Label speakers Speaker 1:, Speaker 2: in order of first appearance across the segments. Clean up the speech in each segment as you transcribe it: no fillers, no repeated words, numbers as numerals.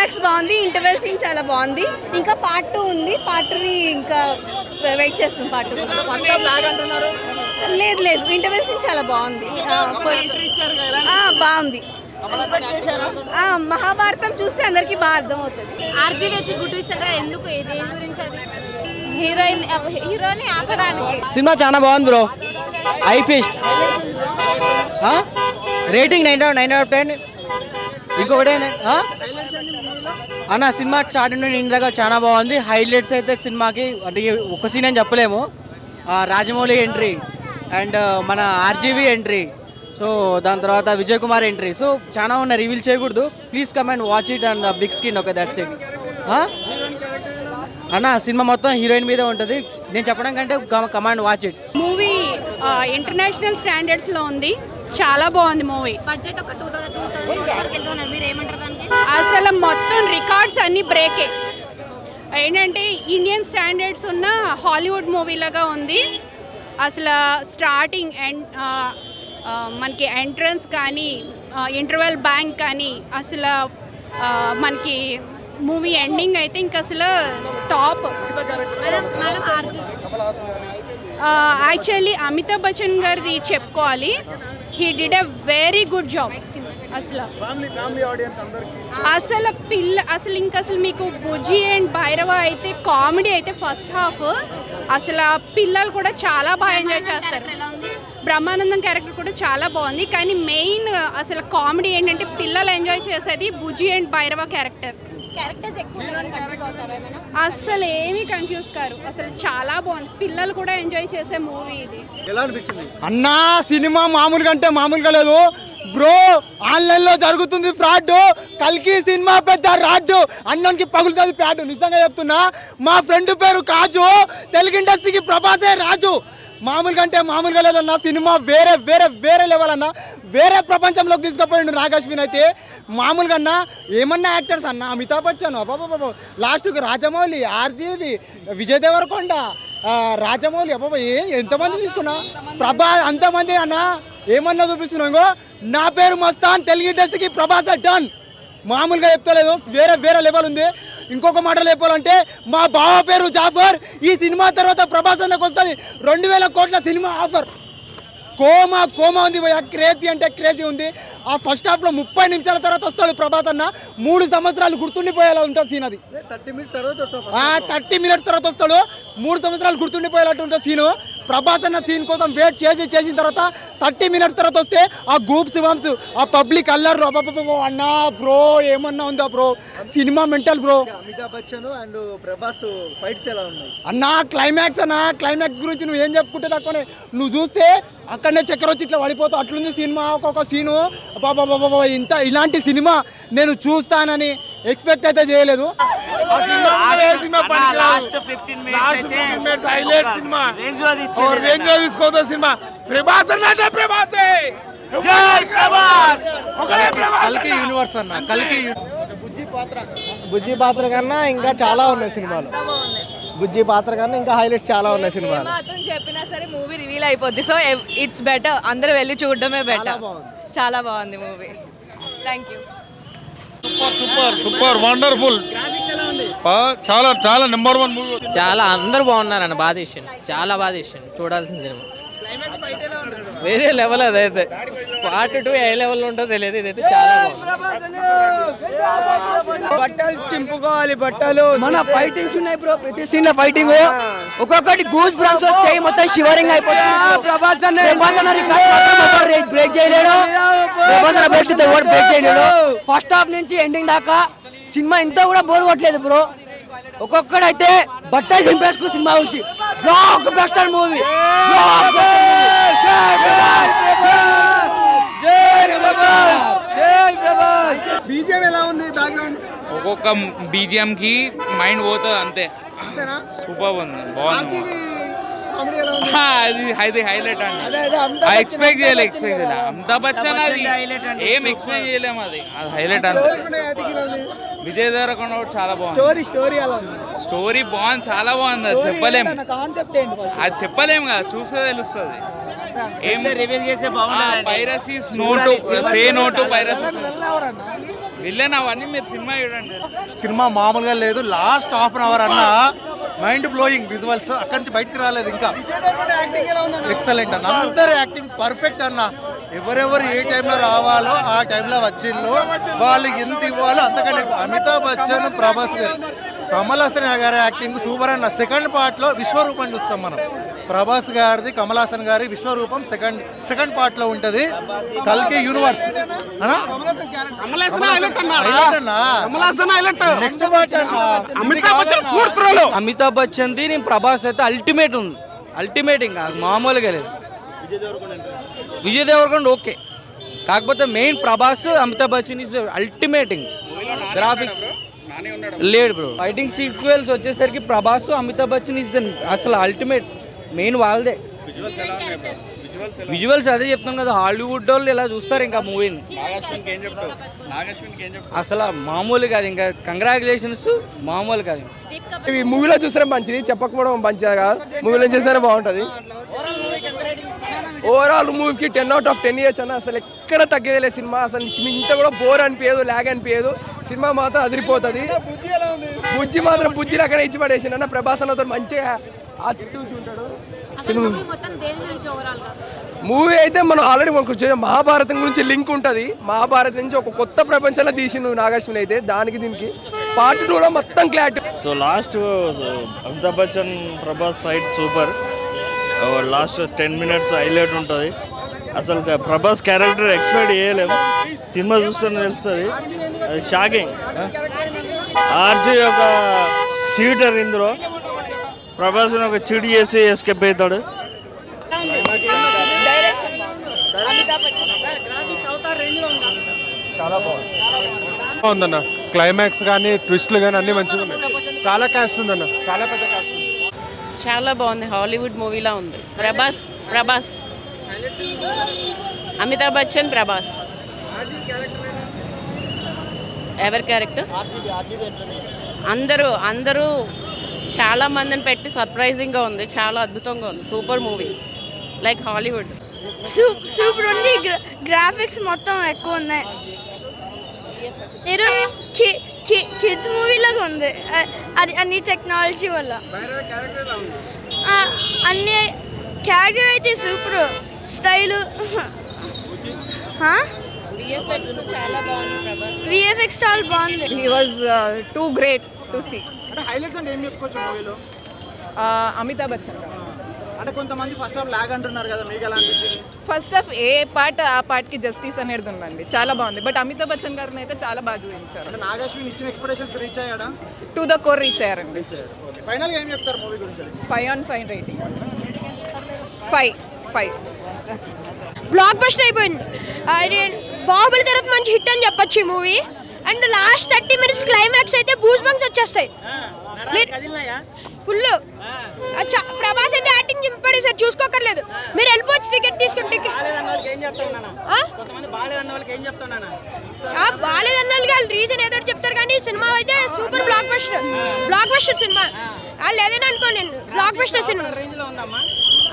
Speaker 1: Climax బాగుంది, interval scene చాలా బాగుంది. ఇంకా పార్ట్ 2 ఉంది, పార్ట్ 3 ఇంకా వెయిట్ చేస్తాం. పార్ట్ 2 లేదు లేదు, ఇంటర్వెల్ సీన్ చాలా బాగుంది. బాగుంది. మహాభారతం చూస్తే అందరికి బాగా అర్థమవుతుంది.
Speaker 2: ఆర్జీవి వచ్చి గుడ్డు ఇస్తారా ఎందుకు, దేని గురించి? అది హీరోని ఆపడానికి.
Speaker 3: సినిమా చాలా బాగుంది బ్రో. I fist rating 9/10. ఇంకొకటి అన్న సినిమా స్టార్టింగ్ నుండి ఇంటి దగ్గర చాలా బాగుంది. హైలైట్స్ అయితే సినిమాకి అంటే ఒక సీన్ అని చెప్పలేము. రాజమౌళి ఎంట్రీ అండ్ మన ఆర్జీవి ఎంట్రీ, సో దాని తర్వాత విజయ్ కుమార్ ఎంట్రీ, సో చాలా ఉన్నాయి, రివీల్ చేయకూడదు. Please come and watch it and the big screen. Okay, that's it. అన్న సినిమా మొత్తం హీరోయిన్ మీద ఉంటుంది, నేను చెప్పడం కంటే come and watch it.
Speaker 4: Movie international స్టాండర్డ్స్లో ఉంది, చాలా బాగుంది మూవీ.
Speaker 2: బడ్జెట్ ఒక 2000 మీరు ఏమంటారు దానికి?
Speaker 4: అసలు మొత్తం రికార్డ్స్ అన్ని బ్రేకే. ఏంటంటే ఇండియన్ స్టాండర్డ్స్ ఉన్న హాలీవుడ్ మూవీ లాగా ఉంది. అసలు స్టార్టింగ్ అండ్ మనకి ఎంట్రన్స్ కానీ ఇంటర్వెల్ బ్యాంక్ కానీ అసలు మనకి మూవీ ఎండింగ్ అయితే ఇంకా అసలు టాప్. యాక్చువల్లీ అమితాబ్ బచ్చన్ గారిది చెప్పుకోవాలి, he did a very good job. అసలు ఇంకా మీకు బుజ్జి అండ్ భైరవ అయితే కామెడీ అయితే ఫస్ట్ హాఫ్ అసలు పిల్లలు కూడా చాలా బాగా ఎంజాయ్ చేస్తారు. బ్రహ్మానందం క్యారెక్టర్ కూడా చాలా బాగుంది, కానీ మెయిన్ అసలు కామెడీ ఏంటంటే పిల్లలు ఎంజాయ్ చేసేది బుజ్జి అండ్ భైరవ క్యారెక్టర్. అసలు ఏమీ కన్ఫ్యూజ్ కారు, అసలు చాలా బాగుంది, పిల్లలు కూడా ఎంజాయ్ చేసే మూవీ ఇది.
Speaker 3: అన్నా సినిమా మామూలుగా అంటే మామూలుగా లేదు బ్రో. ఆన్లైన్ లో జరుగుతుంది ఫ్రాడ్. కల్కి సినిమా పెద్ద రాడ్డు, అన్నంకి పగులుతుంది ప్యాడ్. నిజంగా చెప్తున్నా, మా ఫ్రెండ్ పేరు కాజు, తెలుగు ఇండస్ట్రీకి ప్రభాసే రాజు. మామూలుగా అంటే మామూలుగా లేదన్నా, సినిమా వేరే వేరే వేరే లెవెల్ అన్న, వేరే ప్రపంచంలోకి తీసుకుపోయిండు నాగశ్విన్ అయితే. మామూలుగా అన్న ఏమన్నా యాక్టర్స్ అన్న, అమితాబ్ బచ్చన్ అబ్బాబా, లాస్ట్కి రాజమౌళి, ఆర్జీవి, విజయ్ దేవరకొండ, రాజమౌళి అబ్బాబా, ఎంతమంది తీసుకున్నా, ప్రభా అంతమంది అన్న. ఏమన్నా చూపిస్తున్నావు, నా పేరు మస్తాన్, తెలుగు ఇండస్ట్రీకి ప్రభాస్ డన్. మామూలుగా చెప్తలేదు, వేరే వేరే లెవెల్ ఉంది. ఇంకొక మాటలు చెప్పాలంటే మా బావ పేరు జాఫర్. ఈ సినిమా తర్వాత ప్రభాస్ అన్నకు వస్తుంది 2000 కోట్ల సినిమా ఆఫర్. కోమా ఉంది భయ, క్రేజీ అంటే క్రేజీ ఉంది. ఆ ఫస్ట్ హాఫ్లో 30 నిమిషాల తర్వాత వస్తాడు ప్రభాస్ అన్న. 3 సంవత్సరాలు గుర్తుండిపోయేలా ఉంటుంది సీన్ అది. 30 మినిట్స్ తర్వాత వస్తాడు, 3 సంవత్సరాలు గుర్తుండిపోయేలాంటి ఉంటుంది సీను. ప్రభాస్ అన్న సీన్ కోసం వెయిట్ చేసిన తర్వాత 30 మినిట్స్ తర్వాత వస్తే ఆ గూప్స్ బంప్స్, ఆ పబ్లిక్ అల్లర్లు అబ్బా అన్నా బ్రో, ఏమన్నా ఉందా bro, cinema mental bro.
Speaker 5: Amitabh Bachchan and Prabhas fights ఎలా ఉన్నాయి
Speaker 3: అన్నా? క్లైమాక్స్ గురించి నువ్వు ఏం చెప్పుకుంటే తక్కువనే. నువ్వు చూస్తే అక్కడనే చక్కెర వచ్చి ఇట్లా పడిపోతావు, అట్లుంది సినిమా. ఒక్కొక్క సీను బాబా ఇలాంటి సినిమా నేను చూస్తానని ఎక్స్పెక్ట్ అయితే చేయలేదు.
Speaker 5: బుజ్జి పాత్ర కన్నా ఇంకా చాలా ఉన్నాయి సినిమాలు. బుజ్జి పాత్ర కన్నా ఇంకా హైలైట్స్ చాలా ఉన్నాయి సినిమాలు.
Speaker 1: చెప్పినా సరే మూవీ రివీల్ అయిపోద్ది, సో ఇట్స్ బెటర్, అందరూ వెళ్ళి చూడడమే బెటర్. చాలా బాగుంది movie. Thank you.
Speaker 6: Super wonderful, చాలా చాలా నెంబర్ 1 మూవీ.
Speaker 7: చాలా అందరు బాగున్నారన్న, బాగా తీసిండు, చాలా బాగా తీసిండు, చూడాల్సిన సినిమా. వేరే లెవెల్ అదైతే. పార్ట్ 2 ఏ లెవెల్లో ఉంటుందో తెలియదు, ఇదైతే చాలా
Speaker 3: బట్టలు చింపుకోవాలి, బట్టలు మన ఫైటింగ్స్ ఉన్నాయి బ్రో. ప్రతి సీన్ లో ఫైటింగ్, ఒక్కొక్కటి గూస్ బంప్స్ వచ్చాయి, మొత్తం షివరింగ్ అయిపోతుంది. ప్రభాస్ అన్న బ్రేక్ చేయలేడు, బ్రేక్ చేయలేడు. ఫస్ట్ హాఫ్ నుంచి ఎండింగ్ దాకా సినిమా ఇంత కూడా బోర్ కొట్టలేదు బ్రో. ఒక్కొక్కడైతే బట్టలు చింపేసుకు సినిమా చూసి బ్లాక్ బస్టర్ మూవీ. బీజిఎం ఎలా ఉంది? బ్యాక్గ్రౌండ్
Speaker 8: ఒక్కొక్క బీజిఎం కి మైండ్ పోతుంది అంతే. సూపర్ ఉంది, బాగుంది. అది హైలైట్ అండి, ఎక్స్పెక్ట్ చేయలే. అమితాబ్ బచ్చన్ అది ఏం ఎక్స్పెక్ట్ చేయలేము, అది హైలైట్ అంతే. విజయ్ దేవరకొండ చాలా బాగుంది. స్టోరీ బాగుంది, చాలా బాగుంది. అది చెప్పలేము, అది చెప్పలేము కదా, చూస్తే తెలుస్తుంది. Piracies no to piracies. Villain అవన్నీ మీరు సినిమా చూడండి.
Speaker 3: సినిమా మామూలుగా లేదు. లాస్ట్ హాఫ్ అన్ అవర్ అన్న మైండ్ బ్లోయింగ్ విజువల్స్, అక్కడి నుంచి బయటికి రాలేదు ఇంకా. ఎక్సలెంట్ అన్న, అందరు యాక్టింగ్ పర్ఫెక్ట్ అన్న. ఎవరెవరు ఏ టైంలో రావాలో ఆ టైంలో వచ్చిండ్రు, వాళ్ళు ఎంత ఇవ్వాలో అంతకన్నా. అమితాబ్ బచ్చన్, ప్రభాస్ గారు, కమల్ హాసన్ గారి యాక్టింగ్ సూపర్ అన్న. సెకండ్ పార్ట్లో విశ్వరూపం చూస్తాం మనం. ప్రభాస్ గారిది, కమల్ హాసన్ గారి విశ్వరూపం సెకండ్ పార్ట్ లో ఉంటది. కల్కి యూనివర్స్
Speaker 9: అమితాబ్ బచ్చన్ ది నేను ప్రభాస్ అయితే అల్టిమేట్ ఉంది. అల్టిమేట్ ఇంకా మామూలుగా లేదు. విజయ్ దేవరకొండ ఓకే, కాకపోతే main Prabhas, Amitabh Bachchan is ultimating. Graphics లేడు బ్రో. ఫైటింగ్ సీక్వెల్స్ వచ్చేసరికి ప్రభాస్, అమితాబ్ బచ్చన్ ఇస్ అసలు అల్టిమేట్. మెయిన్ వాళ్ళదే. విజువల్స్ అదే చెప్తాం కదా, హాలీవుడ్ వాళ్ళు ఇలా చూస్తారు ఇంకా మూవీని. అసలు మామూలు కాదు, ఇంకా కంగ్రాచులేషన్స్ మామూలు కాదు.
Speaker 10: ఈ మూవీలో చూస్తే మంచిది, చెప్పకపోవడం మంచిది కాదు. మూవీలో చూస్తేనే బాగుంటుంది. ఓవరాల్ మూవీకి 10/10 ఇయర్స్ అన్న. అసలు ఎక్కడ తగ్గేది సినిమా. అసలు ఇంత కూడా బోర్ అనిపించదు, లాగ్ అనిపించదు. సినిమా మాత్రం అదిరిపోతుంది. బుజ్జి మాత్రం బుజ్జిలో అక్కడ ఇచ్చి పడేసింది అన్న. ప్రభాస్ అన్నతో మంచిగా ఆ చుట్టూ ఉంటాడు. మూవీ అయితే మనం ఆల్రెడీ మనకు మహాభారతం గురించి లింక్ ఉంటుంది. మహాభారతం నుంచి ఒక కొత్త ప్రపంచంలో తీసిండు నాగాశ్విన్ అయితే. దానికి దీనికి పార్ట్ 2లో మొత్తం clarity.
Speaker 11: So last Amitabh Bachchan Prabhas fight super. Last 10 minutes highlight ఉంటుంది. అసలు ప్రభాస్ క్యారెక్టర్ ఎక్స్పెక్ట్ చేయలేము. సినిమా చూస్తూనే తెలుస్తుంది. అది షాకింగ్. ఆర్జీ ఒక చీటర్ ఇందులో. ప్రభాస్ ఒక చీట్ చేసి ఎస్కేప్ అవుతాడు.
Speaker 3: చాలా బాగుందన్న. క్లైమాక్స్ కానీ ట్విస్ట్లు కానీ అన్ని మంచిగా ఉన్నాయి. చాలా క్యాస్ట్ ఉందన్న, చాలా పెద్ద క్యాస్ట్ ఉంది.
Speaker 12: చాలా బాగుంది. హాలీవుడ్ మూవీలా ఉంది. ప్రభాస్ అమితాబ్ బచ్చన్, ప్రభాస్. ఎవరి క్యారెక్టర్? అందరూ చాలా మందిని పెట్టి సర్ప్రైజింగ్గా ఉంది. చాలా అద్భుతంగా ఉంది. Super movie, like Hollywood.
Speaker 13: Super ఉంది. గ్రాఫిక్స్ మొత్తం ఎక్కువ ఉన్నాయి. కిడ్స్ మూవీలాగా ఉంది. అది అన్ని టెక్నాలజీ వల్ల. అన్ని క్యారెక్టర్ అయితే సూపర్. స్టైలు విఎఫ్ఎక్స్ చాలా బాగుంది.
Speaker 1: He was too great to see.
Speaker 5: Highlights అంటే ఏం చెప్పుకోవచ్చు మూవీలో?
Speaker 1: అమితాబ్ బచ్చన్.
Speaker 5: అంటే కొంతమంది ఫస్ట్ హాఫ్ లాగ్ అంటున్నారు కదా, మీకు ఎలా అనిపించింది?
Speaker 1: ఫస్ట్ హాఫ్ ఏ పార్ట్ ఆ పార్ట్కి జస్టిస్ అనేది ఉందండి. చాలా బాగుంది. బట్ అమితాబ్ బచ్చన్ గారిని అయితే చాలా బాగా చూపించారు.
Speaker 5: అంటే నాగాశ్విన్ ఇచ్చిన expectations reach అయ్యాడా?
Speaker 1: To the core reach అయ్యారండి.
Speaker 5: ఫైనల్గా ఏం చెప్తారు మూవీ గురించి?
Speaker 1: 5/5 రేటింగ్. 5
Speaker 13: బ్లాక్ బస్టర్ అయిపోయింది. బాహుబలి తర్వాత మంచి హిట్ అని చెప్పొచ్చు ఈ movie. And last 30 minutes climax అయితే బూస్ బంక్స్ వచ్చేస్తాయి ఫుల్. ప్రభాస్ అయితే యాక్టింగ్ చింపడి సార్, చూసుకోకర్లేదు. మీరు వెళ్ళిపోవచ్చు టికెట్ తీసుకుని. బాలేదన్న వాళ్ళు రీజన్ ఏదో చెప్తారు కానీ సినిమా అయితే సూపర్ బ్లాక్ బస్టర్ సినిమా. వాళ్ళు ఏదైనా అనుకోండి, నేను block buster cinema.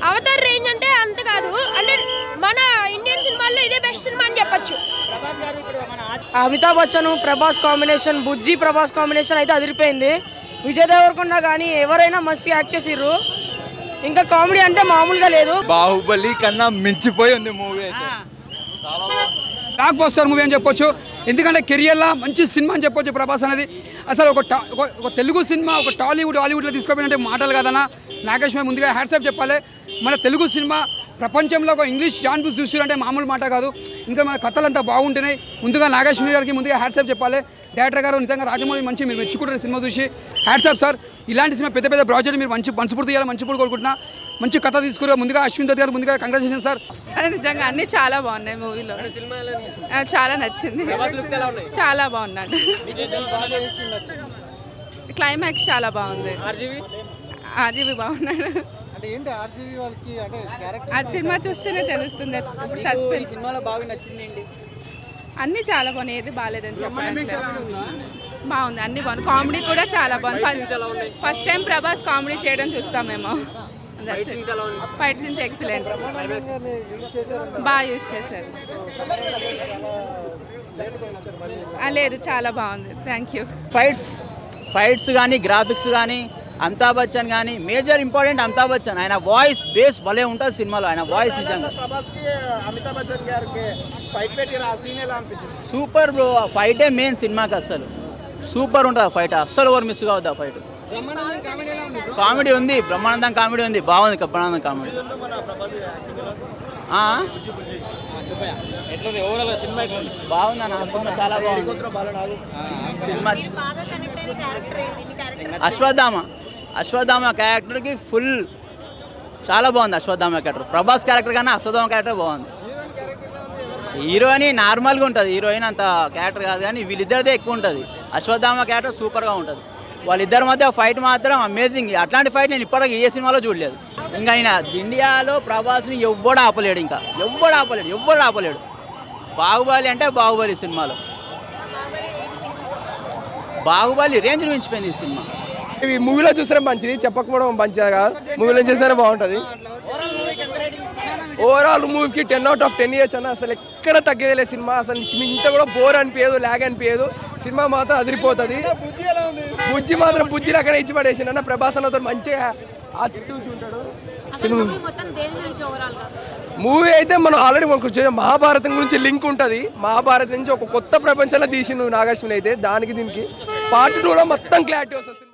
Speaker 13: Avatar range అంటే అంత కాదు, అంటే మన ఇండియన్ సినిమాల్లో ఇదే బెస్ట్ సినిమా అని చెప్పొచ్చు.
Speaker 14: అమితాబ్ బచ్చన్ ప్రభాస్ కాంబినేషన్, బుజ్జి ప్రభాస్ కాంబినేషన్ అయితే అదిరిపోయింది. విజయ్ దేవరకొండ కానీ ఎవరైనా మస్తు యాక్ట్ చేసిర్రు. ఇంకా కామెడీ అంటే మామూలుగా లేదు.
Speaker 6: బాహుబలి కన్నా మించిపోయి ఉంది మూవీ అయితే.
Speaker 15: బ్లాక్ బస్టర్ మూవీ అని చెప్పొచ్చు. ఎందుకంటే కెరియర్లో మంచి సినిమా అని చెప్పొచ్చు ప్రభాస్ అనేది. అసలు ఒక తెలుగు సినిమా ఒక హాలీవుడ్లో తీసుకోపోయినంటే మాటలు కదన్నా. నాగేశ్వరి ముందుగా హ్యాట్సాప్ చెప్పాలి. మన తెలుగు సినిమా ప్రపంచంలో ఒక ఇంగ్లీష్ జాన్బుస్ చూసారంటే మామూలు మాట కాదు. ఇంకా మన కథలు అంతా బాగుంటున్నాయి. ముందుగా నాగేశ్వరి గారికి ముందుగా హ్యాట్సాప్ చెప్పాలి. డైరెక్టర్ గారు నిజంగా రాజమౌళి మంచి మీరు మెచ్చుకుంటారు సినిమా చూసి. Hats off sir. ఇలాంటి సినిమా పెద్ద పెద్ద ప్రాజెక్ట్ మీరు మనస్ఫూర్తి చేయాలి, మంచిపూర్తి కోరుకుంటున్నా. మంచి కథ తీసుకురా. ముందుగా అశ్విన్ దత్ గారు ముందుగా కంగ్రాచులేషన్ సార్.
Speaker 1: నిజంగా అన్నీ చాలా బాగున్నాయి మూవీలో. చాలా నచ్చింది. చాలా బాగున్నాడు. క్లైమాక్స్ చాలా బాగుంది. ఆర్జీవి బాగున్నాడు. అది సినిమా చూస్తేనే తెలుస్తుంది. ఇప్పుడు సస్పెన్స్.
Speaker 14: సినిమాలో బాగా నచ్చింది.
Speaker 1: అన్నీ చాలా బాగున్నాయి, ఏది బాగాలేదని చెప్పాలి. బాగుంది, అన్నీ బాగుంది. కామెడీ కూడా చాలా బాగుంది. ఫస్ట్ టైం ప్రభాస్ కామెడీ చేయడం చూస్తామేమో. ఫైట్ సీన్స్ ఎక్సలెంట్, బాగా యూజ్ చేశారు. లేదు చాలా బాగుంది. Thank you.
Speaker 16: ఫైట్స్ కానీ గ్రాఫిక్స్ కానీ అమితాబ్ బచ్చన్ కానీ మేజర్ ఇంపార్టెంట్ అమితాబ్ బచ్చన్. ఆయన వాయిస్ బేస్ భలే ఉంటుంది సినిమాలో. ఆయన వాయిస్ నిజంగా సూపర్ బ్రో. ఆ ఫైటే మెయిన్ సినిమాకి. అస్సలు సూపర్ ఉంటుంది ఆ ఫైట్. అస్సలు ఎవరు మిస్ కావద్దు ఆ ఫైట్. కామెడీ ఉంది, బ్రహ్మానందం కామెడీ ఉంది, బాగుంది బ్రహ్మానందం కామెడీ. బాగుంది అన్న సినిమా, చాలా బాగుంది సినిమా. అశ్వత్థామ క్యారెక్టర్కి ఫుల్ చాలా బాగుంది. అశ్వత్థామ క్యారెక్టర్ ప్రభాస్ క్యారెక్టర్ కన్నా అశ్వత్థామ క్యారెక్టర్ బాగుంది. హీరోయిన్ నార్మల్గా ఉంటుంది, హీరోయిన్ అంత క్యారెక్టర్ కాదు కానీ వీళ్ళిద్దరిదే ఎక్కువ ఉంటుంది. అశ్వత్థామ క్యారెక్టర్ సూపర్గా ఉంటుంది. వాళ్ళిద్దరి మధ్య ఫైట్ మాత్రం అమేజింగ్. అట్లాంటి ఫైట్ నేను ఇప్పటికీ ఏ సినిమాలో చూడలేదు. ఇంకా ఆయన ఇండియాలో ప్రభాస్ని ఎవ్వడు ఆపలేడు, ఇంకా ఎవ్వడు ఆపలేడు. బాహుబలి అంటే బాహుబలి సినిమాలో బాహుబలి రేంజ్ మించిపోయింది ఈ సినిమా.
Speaker 10: ఇవి మూవీలో చూస్తేనే మంచిది, చెప్పకపోవడం మంచిది కాదు. మూవీలో చూస్తేనే బాగుంటుంది. ఓవరాల్ మూవీకి 10 out of 10 ఇయర్స్ అన్న. అసలు ఎక్కడ తగ్గేది సినిమా. అసలు ఇంత కూడా బోర్ అనిపించదు, లాగ్ అనిపించదు. సినిమా మాత్రం అదిరిపోతుంది. బుజ్జి మాత్రం బుజ్జి లాగానే ఇచ్చి పడేసింది అన్న. ప్రభాస్ అన్నతో మంచిగా ఆ చుట్టూ ఉంటాడు. మూవీ అయితే మనం ఆల్రెడీ మనకు మహాభారతం గురించి లింక్ ఉంటుంది. మహాభారతం నుంచి ఒక కొత్త ప్రపంచంలో తీసిండు నాగార్జున అయితే. దానికి దీనికి పార్ట్ 2లో మొత్తం క్లారిటీ వస్తుంది.